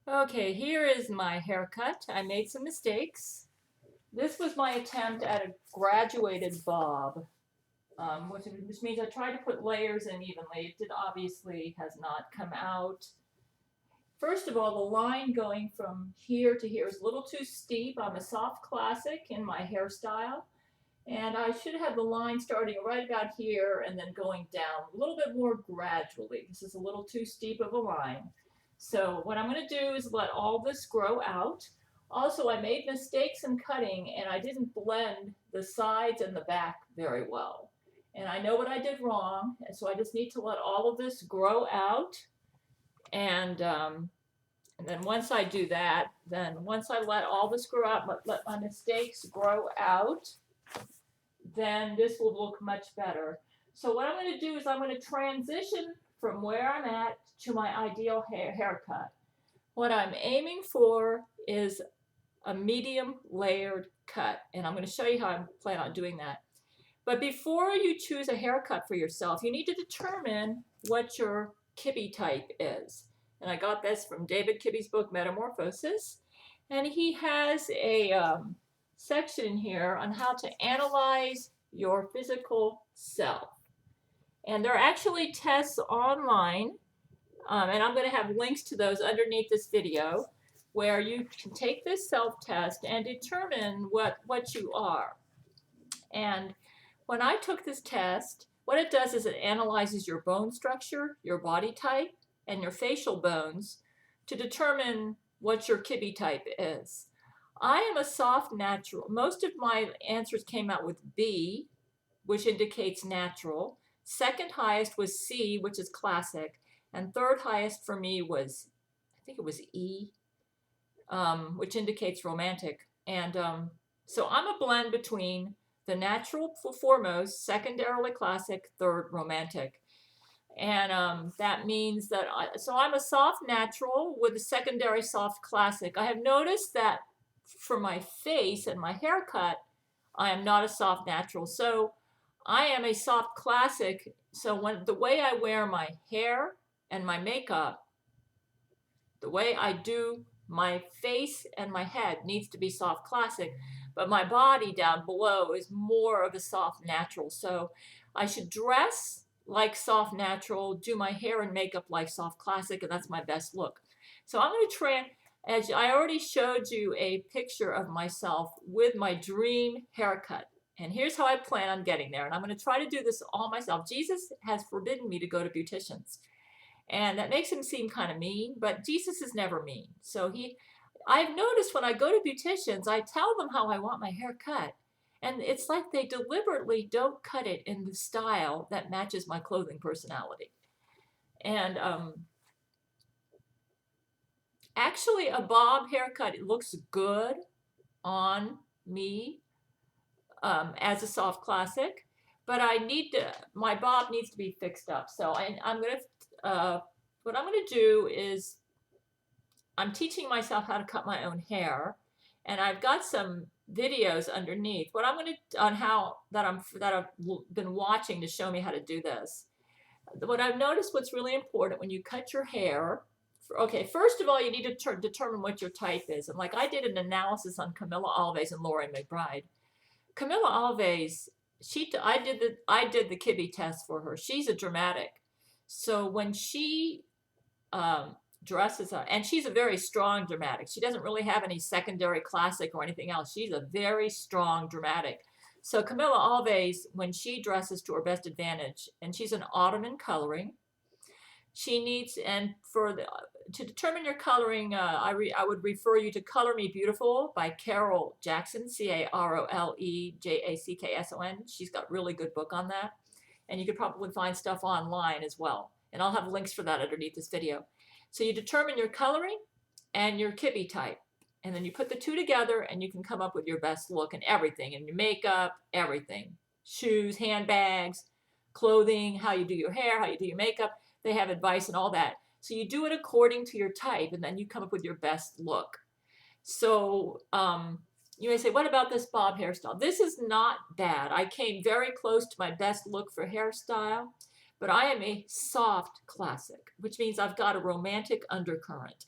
Okay, here is my haircut. I made some mistakes. This was my attempt at a graduated bob, which means I tried to put layers in evenly. It obviously has not come out. First of all, the line going from here to here is a little too steep. I'm a soft classic in my hairstyle, and I should have the line starting right about here and then going down a little bit more gradually. This is a little too steep of a line. So what I'm going to do is let all this grow out. Also, I made mistakes in cutting and I didn't blend the sides and the back very well. And I know what I did wrong, and so I just need to let all of this grow out. And then once I do that, then once I let all this grow out, let my mistakes grow out, then this will look much better. So what I'm going to do is I'm going to transition from where I'm at to my ideal haircut. What I'm aiming for is a medium layered cut, and I'm going to show you how I plan on doing that. But before you choose a haircut for yourself, you need to determine what your Kibbe type is. And I got this from David Kibbe's book, Metamorphosis. And he has a section here on how to analyze your physical self. And there are actually tests online, and I'm going to have links to those underneath this video, where you can take this self-test and determine what you are. And when I took this test, what it does is it analyzes your bone structure, your body type, and your facial bones to determine what your Kibbe type is. I am a soft natural. Most of my answers came out with B, which indicates natural. Second highest was C, which is classic. And third highest for me was, I think it was E, which indicates romantic. And so I'm a blend between the natural foremost, secondarily classic, third romantic. And that means that, so I'm a soft natural with a secondary soft classic. I have noticed that for my face and my haircut, I am not a soft natural. So I am a soft classic. So when the way I wear my hair and my makeup, the way I do my face and my head needs to be soft classic, but my body down below is more of a soft natural. So I should dress like soft natural, do my hair and makeup like soft classic, and that's my best look. So I'm going to as I already showed you a picture of myself with my dream haircut. And here's how I plan on getting there. And I'm going to try to do this all myself. Jesus has forbidden me to go to beauticians. And that makes him seem kind of mean, but Jesus is never mean. So I've noticed when I go to beauticians, I tell them how I want my hair cut. And it's like they deliberately don't cut it in the style that matches my clothing personality. And actually, a bob haircut, it looks good on me as a soft classic, but my bob needs to be fixed up. So I'm going to, what I'm going to do is I'm teaching myself how to cut my own hair, and I've got some videos underneath. What I'm going to on how that I've been watching to show me how to do this. What I've noticed, what's really important when you cut your hair. Okay, first of all, you need to determine what your type is. And like I did an analysis on Camilla Alves and Lori McBride. Camilla Alves, I did the Kibbe test for her. She's a dramatic. So when she dresses up, and she's a very strong dramatic. She doesn't really have any secondary classic or anything else. She's a very strong dramatic. So Camilla Alves, when she dresses to her best advantage, and she's an Ottoman coloring, she needs, and to determine your coloring, I would refer you to Color Me Beautiful by Carol Jackson, CaroleJackson. She's got a really good book on that. And you could probably find stuff online as well. And I'll have links for that underneath this video. So you determine your coloring and your Kibbe type. And then you put the two together and you can come up with your best look and everything. And your makeup, everything. Shoes, handbags, clothing, how you do your hair, how you do your makeup. They have advice and all that. So you do it according to your type, and then you come up with your best look. So you may say, what about this bob hairstyle? This is not bad. I came very close to my best look for hairstyle, but I am a soft classic, which means I've got a romantic undercurrent.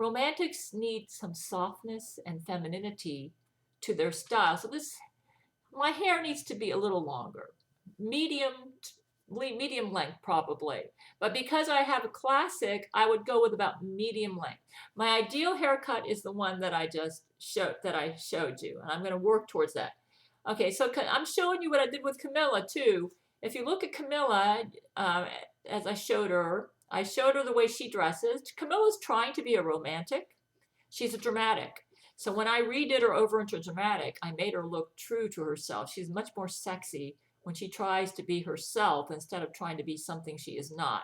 romantics need some softness and femininity to their style. So my hair needs to be a little longer, medium length probably. But because I have a classic, I would go with about medium length. My ideal haircut is the one that I showed you, and I'm going to work towards that. Okay, so I'm showing you what I did with Camilla too. If you look at Camilla, as I showed her the way she dresses. Camilla's trying to be a romantic. She's a dramatic. So when I redid her over into dramatic, I made her look true to herself. She's much more sexy when she tries to be herself instead of trying to be something she is not,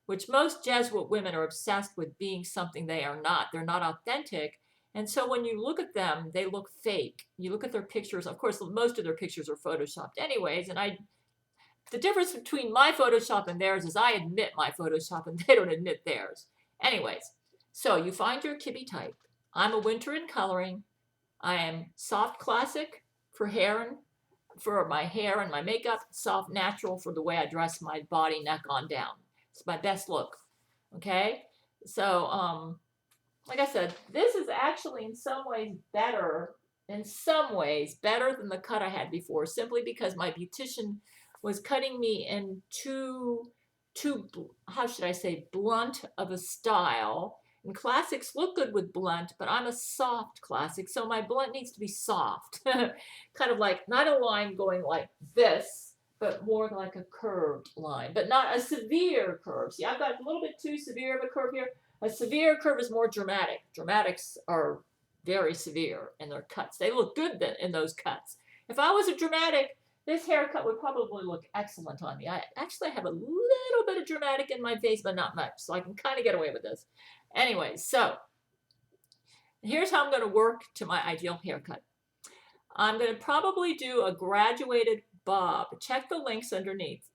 which most Jesuit women are obsessed with being something they are not. They're not authentic. And so when you look at them, they look fake. You look at their pictures. Of course, most of their pictures are photoshopped anyways. And the difference between my Photoshop and theirs is I admit my Photoshop and they don't admit theirs. Anyways, so you find your Kibbe type. I'm a winter in coloring. I am soft classic for my hair and my makeup, soft natural for the way I dress my body, neck on down. It's my best look. Okay? So, like I said, this is actually in some ways better than the cut I had before, simply because my beautician was cutting me in too, how should I say, blunt of a style. And classics look good with blunt, but I'm a soft classic, so my blunt needs to be soft. Kind of like, not a line going like this, but more like a curved line, but not a severe curve. See, I've got a little bit too severe of a curve here. A severe curve is more dramatic. Dramatics are very severe in their cuts. They look good in those cuts. If I was a dramatic, this haircut would probably look excellent on me. I actually have a little bit of dramatic in my face, but not much, so I can kind of get away with this. Anyway, so here's how I'm going to work to my ideal haircut. I'm going to probably do a graduated bob. Check the links underneath.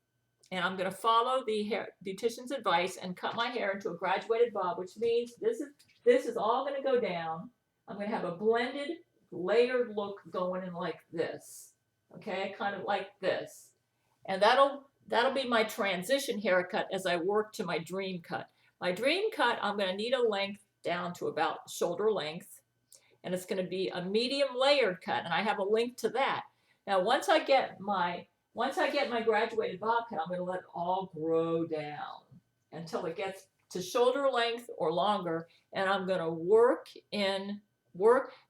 And I'm going to follow the beautician's advice and cut my hair into a graduated bob, which means this is all going to go down. I'm going to have a blended, layered look going in like this. Okay, kind of like this. And that'll be my transition haircut as I work to my dream cut. My dream cut, I'm going to need a length down to about shoulder length. And it's going to be a medium layered cut. And I have a link to that. Now, once I get my graduated bob cut, I'm going to let it all grow down until it gets to shoulder length or longer. And I'm going to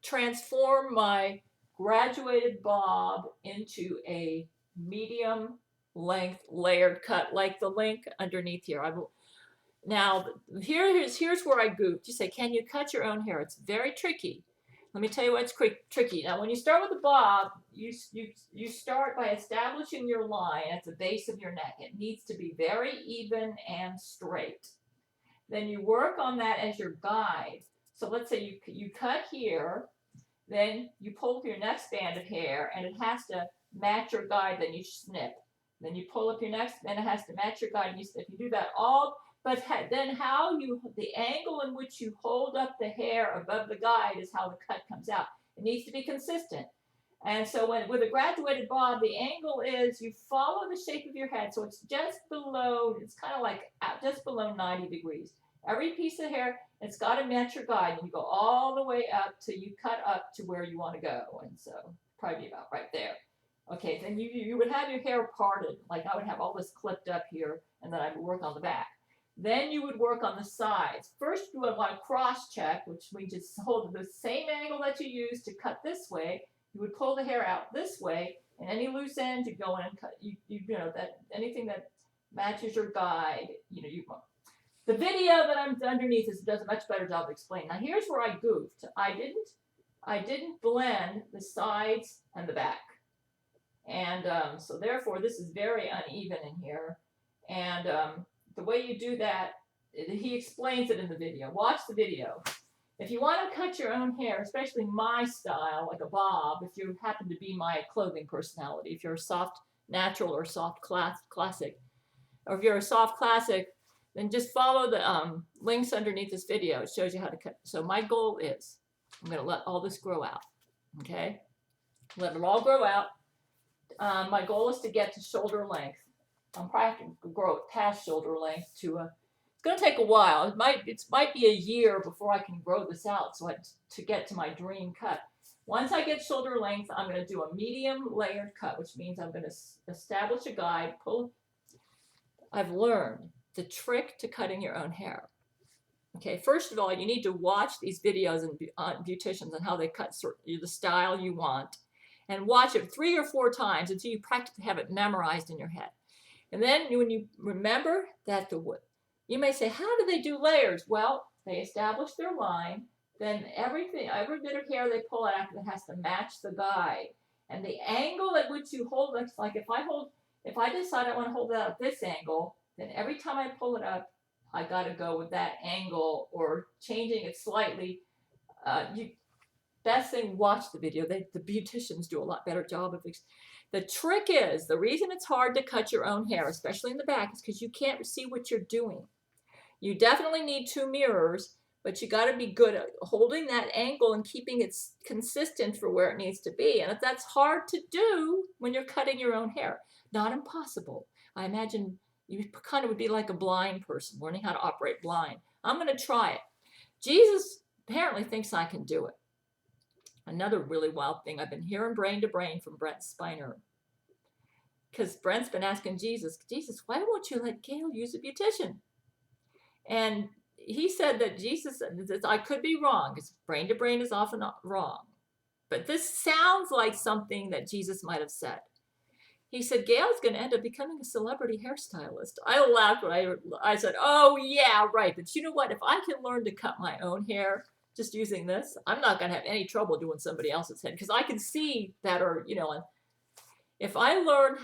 transform my graduated bob into a medium length layered cut, like the link underneath here. Now, here's where I goofed. You say, can you cut your own hair? It's very tricky. Let me tell you what's tricky. Now, when you start with the bob, you start by establishing your line at the base of your neck. It needs to be very even and straight. Then you work on that as your guide. So let's say you cut here, then you pull up your next band of hair, and it has to match your guide, then you snip. Then you pull up your next, then it has to match your guide, and you snip. You do that all. But then the angle in which you hold up the hair above the guide is how the cut comes out. It needs to be consistent. And so with a graduated bob, the angle is you follow the shape of your head. So it's just below, it's kind of like just below 90 degrees. Every piece of hair, it's got to match your guide. And you go all the way up till you cut up to where you want to go. And so probably about right there. Okay, then you would have your hair parted. Like I would have all this clipped up here, and then I would work on the back. Then you would work on the sides. First, you would want to cross-check, which means just hold the same angle that you used to cut this way. You would pull the hair out this way, and any loose ends you go in and cut. You know that anything that matches your guide. The video that I'm underneath does a much better job of explaining. Now here's where I goofed. I didn't blend the sides and the back, and so therefore this is very uneven in here, and the way you do that, he explains it in the video. Watch the video. If you want to cut your own hair, especially my style, like a bob, if you happen to be my clothing personality, if you're a soft natural or soft classic, or if you're a soft classic, then just follow the links underneath this video. It shows you how to cut. So my goal is, I'm going to let all this grow out. Okay? Let it all grow out. My goal is to get to shoulder length. I'm probably have to grow it past shoulder length to going to take a while. It might be a year before I can grow this out to get to my dream cut. Once I get shoulder length, I'm going to do a medium layered cut, which means I'm going to establish a guide. I've learned the trick to cutting your own hair. Okay, first of all, you need to watch these videos on beauticians and how they cut the style you want, and watch it 3 or 4 times until you practically have it memorized in your head. And then when you remember that you may say, how do they do layers? Well, they establish their line, then every bit of hair they pull out has to match the guide. And the angle at which you hold it, like if I decide I want to hold it at this angle, then every time I pull it up, I got to go with that angle or changing it slightly. Best thing, watch the video. The beauticians do a lot better job of it. The trick is, the reason it's hard to cut your own hair, especially in the back, is because you can't see what you're doing. You definitely need 2 mirrors, but you got to be good at holding that angle and keeping it consistent for where it needs to be. And if that's hard to do when you're cutting your own hair, not impossible. I imagine you kind of would be like a blind person learning how to operate blind. I'm going to try it. Jesus apparently thinks I can do it. Another really wild thing, I've been hearing brain to brain from Brent Spiner. Because Brent's been asking Jesus, why won't you let Gail use a beautician? And he said that Jesus, I could be wrong, because brain to brain is often wrong. But this sounds like something that Jesus might have said. He said, Gail's going to end up becoming a celebrity hairstylist. I laughed when I said, oh, yeah, right. But you know what? If I can learn to cut my own hair just using this, I'm not going to have any trouble doing somebody else's head, because I can see better, if I learn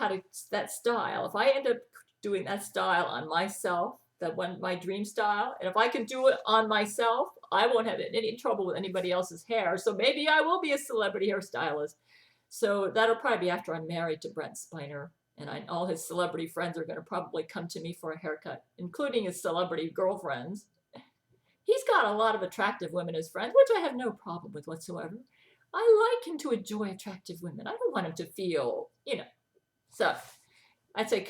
that style, if I end up doing that style on myself, my dream style, and if I can do it on myself, I won't have any trouble with anybody else's hair. So maybe I will be a celebrity hairstylist. So that'll probably be after I'm married to Brent Spiner, and all his celebrity friends are going to probably come to me for a haircut, including his celebrity girlfriends. He's got a lot of attractive women as friends, which I have no problem with whatsoever. I like him to enjoy attractive women. I don't want him to feel, So I'd say,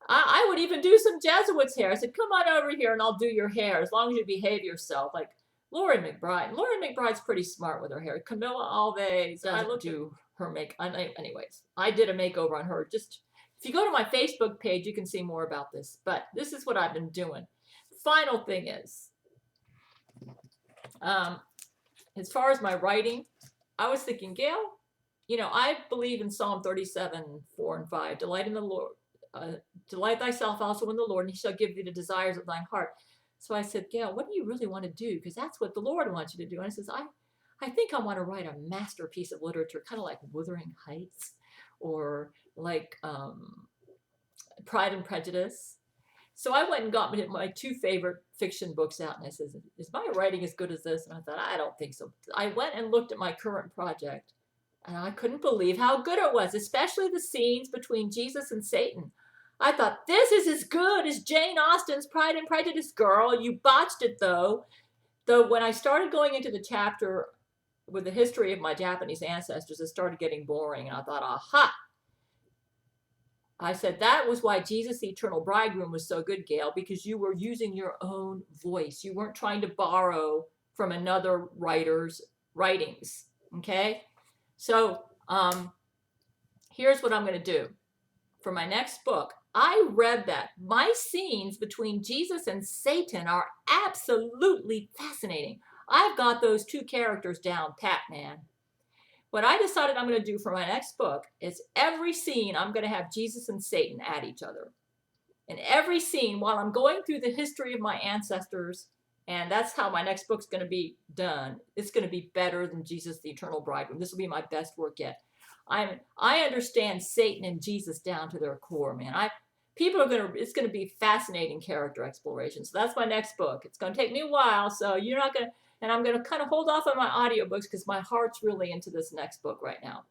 I would even do some Jesuits' hair. I said, come on over here and I'll do your hair as long as you behave yourself. Like Lori McBride. Lori McBride's pretty smart with her hair. Camilla Alves doesn't do her anyways, I did a makeover on her. Just if you go to my Facebook page, you can see more about this. But this is what I've been doing. Final thing is, as far as my writing, I was thinking, Gail, I believe in Psalm 37, 4 and 5. Delight in the Lord. Delight thyself also in the Lord, and he shall give thee the desires of thine heart. So I said, Gail, what do you really want to do? Because that's what the Lord wants you to do. And I says, I think I want to write a masterpiece of literature, kind of like Wuthering Heights or like Pride and Prejudice. So I went and got my 2 favorite fiction books out, and I said, is my writing as good as this? And I thought, I don't think so. I went and looked at my current project, and I couldn't believe how good it was, especially the scenes between Jesus and Satan. I thought, this is as good as Jane Austen's Pride and Prejudice, girl. You botched it, though. Though when I started going into the chapter with the history of my Japanese ancestors, it started getting boring, and I thought, aha. I said, that was why Jesus, the Eternal Bridegroom, was so good, Gail, because you were using your own voice. You weren't trying to borrow from another writer's writings, okay? So here's what I'm going to do. For my next book, I read that. My scenes between Jesus and Satan are absolutely fascinating. I've got those 2 characters down pat, man. What I decided I'm going to do for my next book is every scene I'm going to have Jesus and Satan at each other. And every scene, while I'm going through the history of my ancestors, and that's how my next book's going to be done, it's going to be better than Jesus, the Eternal Bridegroom. This will be my best work yet. I understand Satan and Jesus down to their core, man. It's going to be fascinating character exploration. So that's my next book. It's going to take me a while, so you're not going to, and I'm going to kind of hold off on my audiobooks because my heart's really into this next book right now.